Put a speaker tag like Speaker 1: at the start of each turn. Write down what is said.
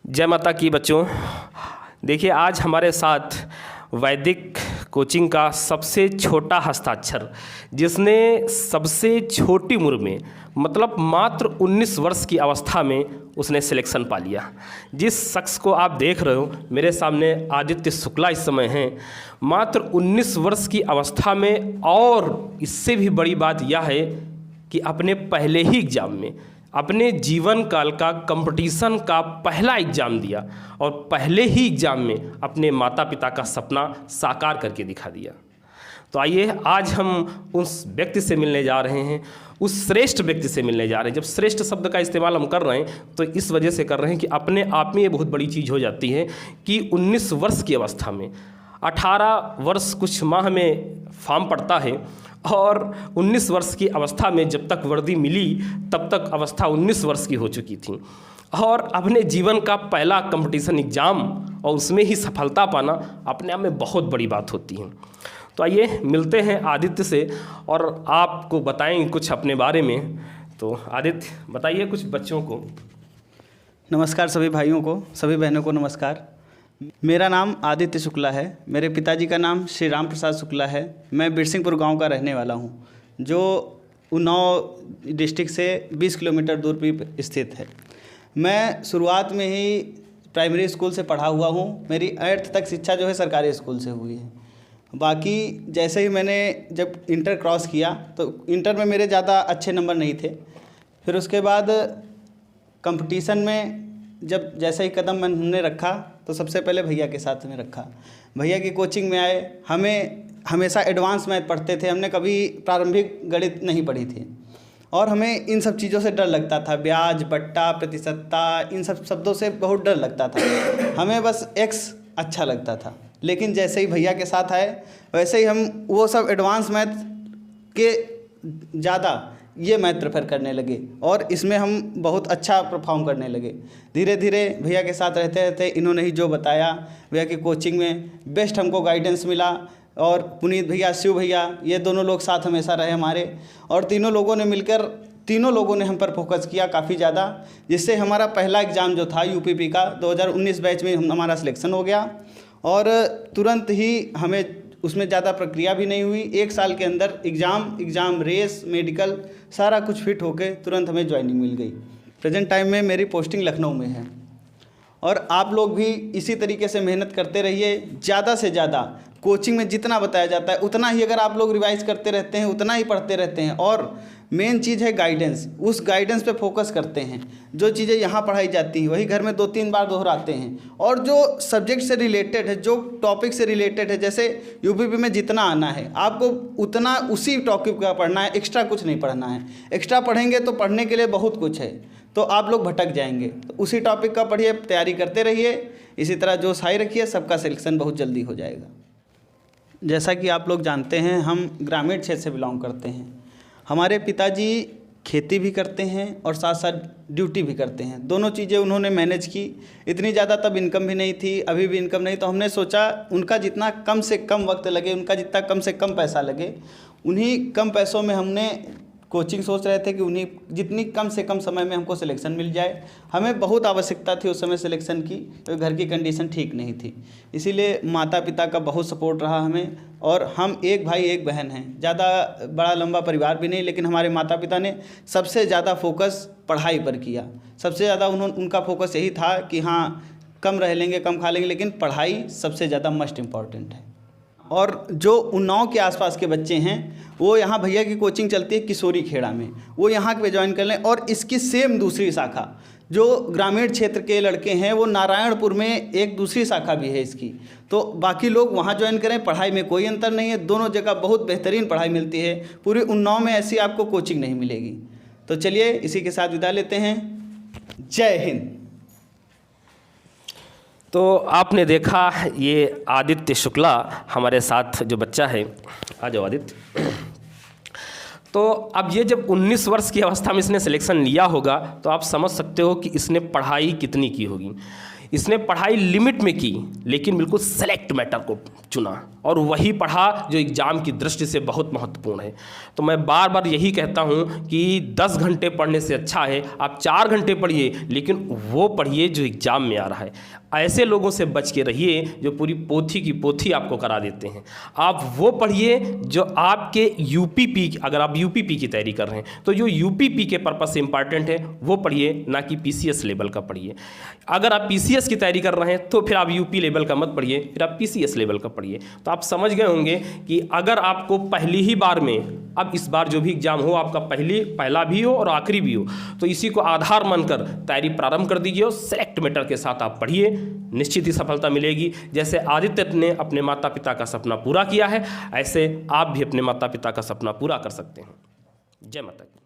Speaker 1: जय माता की बच्चों। देखिए, आज हमारे साथ वैदिक कोचिंग का सबसे छोटा हस्ताक्षर, जिसने सबसे छोटी उम्र में मतलब मात्र 19 वर्ष की अवस्था में उसने सिलेक्शन पा लिया। जिस शख्स को आप देख रहे हो मेरे सामने, आदित्य शुक्ला इस समय हैं, मात्र 19 वर्ष की अवस्था में। और इससे भी बड़ी बात यह है कि अपने पहले ही एग्ज़ाम में, अपने जीवन काल का कंपटीशन का पहला एग्ज़ाम दिया और पहले ही एग्ज़ाम में अपने माता पिता का सपना साकार करके दिखा दिया। तो आइए, आज हम उस व्यक्ति से मिलने जा रहे हैं, उस श्रेष्ठ व्यक्ति से मिलने जा रहे हैं। जब श्रेष्ठ शब्द का इस्तेमाल हम कर रहे हैं तो इस वजह से कर रहे हैं कि अपने आप में ये बहुत बड़ी चीज़ हो जाती है कि 19 वर्ष की अवस्था में, 18 वर्ष कुछ माह में फॉर्म पड़ता है और 19 वर्ष की अवस्था में जब तक वर्दी मिली तब तक अवस्था 19 वर्ष की हो चुकी थी। और अपने जीवन का पहला कंपटीशन एग्ज़ाम और उसमें ही सफलता पाना अपने आप में बहुत बड़ी बात होती है। तो आइए मिलते हैं आदित्य से और आपको बताएंगे कुछ अपने बारे में। तो आदित्य बताइए कुछ बच्चों को।
Speaker 2: नमस्कार सभी भाइयों को, सभी बहनों को नमस्कार। मेरा नाम आदित्य शुक्ला है। मेरे पिताजी का नाम श्री राम प्रसाद शुक्ला है। मैं बिरसिंहपुर गांव का रहने वाला हूं, जो उन्नाव डिस्ट्रिक्ट से 20 किलोमीटर दूर पर स्थित है। मैं शुरुआत में ही प्राइमरी स्कूल से पढ़ा हुआ हूं। मेरी 8th तक शिक्षा जो है सरकारी स्कूल से हुई है। बाकी जैसे ही मैंने जब इंटर क्रॉस किया तो इंटर में मेरे ज़्यादा अच्छे नंबर नहीं थे। फिर उसके बाद कंपटीशन में जब जैसे ही कदम हमने रखा तो सबसे पहले भैया के साथ में रखा। भैया की कोचिंग में आए। हमें हमेशा एडवांस मैथ पढ़ते थे, हमने कभी प्रारंभिक गणित नहीं पढ़ी थी और हमें इन सब चीज़ों से डर लगता था। ब्याज, बट्टा, प्रतिशतता, इन सब शब्दों से बहुत डर लगता था। हमें बस एक्स अच्छा लगता था। लेकिन जैसे ही भैया के साथ आए वैसे ही हम वो सब एडवांस मैथ के ज़्यादा ये मैथ प्रेफर करने लगे और इसमें हम बहुत अच्छा परफॉर्म करने लगे। धीरे धीरे भैया के साथ रहते रहते इन्होंने ही जो बताया, भैया की कोचिंग में बेस्ट हमको गाइडेंस मिला। और पुनीत भैया, शिव भैया, ये दोनों लोग साथ हमेशा रहे हमारे। और तीनों लोगों ने हम पर फोकस किया काफ़ी ज़्यादा, जिससे हमारा पहला एग्ज़ाम जो था यूपीपी का 2019 बैच में हमारा सिलेक्शन हो गया। और तुरंत ही हमें उसमें ज़्यादा प्रक्रिया भी नहीं हुई। 1 साल के अंदर एग्ज़ाम, रेस, मेडिकल सारा कुछ फिट होके तुरंत हमें ज्वाइनिंग मिल गई। प्रेजेंट टाइम में मेरी पोस्टिंग लखनऊ में है। और आप लोग भी इसी तरीके से मेहनत करते रहिए। ज़्यादा से ज़्यादा कोचिंग में जितना बताया जाता है उतना ही अगर आप लोग रिवाइज करते रहते हैं, उतना ही पढ़ते रहते हैं। और मेन चीज़ है गाइडेंस, उस गाइडेंस पे फोकस करते हैं। जो चीज़ें यहाँ पढ़ाई जाती हैं वही घर में 2-3 बार दोहराते हैं। और जो सब्जेक्ट से रिलेटेड है, जो टॉपिक से रिलेटेड है, जैसे यूपीपी में जितना आना है आपको उतना उसी टॉपिक का पढ़ना है, एक्स्ट्रा कुछ नहीं पढ़ना है। एक्स्ट्रा पढ़ेंगे तो पढ़ने के लिए बहुत कुछ है, तो आप लोग भटक जाएंगे। तो उसी टॉपिक का पढ़िए, तैयारी करते रहिए। इसी तरह जो हाई रखिए, सबका सिलेक्शन बहुत जल्दी हो जाएगा। जैसा कि आप लोग जानते हैं, हम ग्रामीण क्षेत्र से बिलोंग करते हैं। हमारे पिताजी खेती भी करते हैं और साथ साथ ड्यूटी भी करते हैं। दोनों चीज़ें उन्होंने मैनेज की। इतनी ज़्यादा तब इनकम भी नहीं थी, अभी भी इनकम नहीं। तो हमने सोचा उनका जितना कम से कम वक्त लगे, उनका जितना कम से कम पैसा लगे, उन्हीं कम पैसों में हमने कोचिंग सोच रहे थे कि उन्हीं जितनी कम से कम समय में हमको सिलेक्शन मिल जाए। हमें बहुत आवश्यकता थी उस समय सिलेक्शन की, तो घर की कंडीशन ठीक नहीं थी। इसीलिए माता पिता का बहुत सपोर्ट रहा हमें। और हम एक भाई एक बहन हैं, ज़्यादा बड़ा लंबा परिवार भी नहीं। लेकिन हमारे माता पिता ने सबसे ज़्यादा फोकस पढ़ाई पर किया। सबसे ज़्यादा उनका फोकस यही था कि हाँ, कम रह लेंगे, कम खा लेंगे, लेकिन पढ़ाई सबसे ज़्यादा मस्ट इम्पॉर्टेंट है। और जो उन्नाव के आसपास के बच्चे हैं वो यहाँ भैया की कोचिंग चलती है किशोरी खेड़ा में, वो यहाँ पे ज्वाइन कर लें। और इसकी सेम दूसरी शाखा जो ग्रामीण क्षेत्र के लड़के हैं, वो नारायणपुर में एक दूसरी शाखा भी है इसकी, तो बाकी लोग वहाँ ज्वाइन करें। पढ़ाई में कोई अंतर नहीं है, दोनों जगह बहुत बेहतरीन पढ़ाई मिलती है। पूरी उन्नाव में ऐसी आपको कोचिंग नहीं मिलेगी। तो चलिए इसी के साथ विदा लेते हैं। जय हिंद।
Speaker 1: तो आपने देखा ये आदित्य शुक्ला हमारे साथ जो बच्चा है, आ जाओ आदित्य। तो अब ये जब 19 वर्ष की अवस्था में इसने सिलेक्शन लिया होगा तो आप समझ सकते हो कि इसने पढ़ाई कितनी की होगी। इसने पढ़ाई लिमिट में की, लेकिन बिल्कुल सेलेक्ट मैटर को चुना और वही पढ़ा जो एग्ज़ाम की दृष्टि से बहुत महत्वपूर्ण है। तो मैं बार बार यही कहता हूँ कि 10 घंटे पढ़ने से अच्छा है आप 4 घंटे पढ़िए, लेकिन वो पढ़िए जो एग्ज़ाम में आ रहा है। ऐसे लोगों से बच के रहिए जो पूरी पोथी की पोथी आपको करा देते हैं। आप वो पढ़िए जो आपके यूपीपी, अगर आप यूपीपी की तैयारी कर रहे हैं तो जो यूपीपी के पर्पस से इंपॉर्टेंट है वो पढ़िए, ना कि पीसीएस लेवल का पढ़िए। अगर आप पीसीएस की तैयारी कर रहे हैं तो फिर आप यूपी लेवल का मत पढ़िए, फिर आप पीसीएस लेवल का पढ़िए। तो आप समझ गए होंगे कि अगर आपको पहली ही बार में, अब इस बार जो भी एग्जाम हो आपका पहला भी हो और आखिरी भी हो, तो इसी को आधार मानकर तैयारी प्रारंभ कर दीजिए और सेलेक्ट मैटर के साथ आप पढ़िए, निश्चित ही सफलता मिलेगी। जैसे आदित्य ने अपने माता पिता का सपना पूरा किया है, ऐसे आप भी अपने माता पिता का सपना पूरा कर सकते हैं। जय माता दी।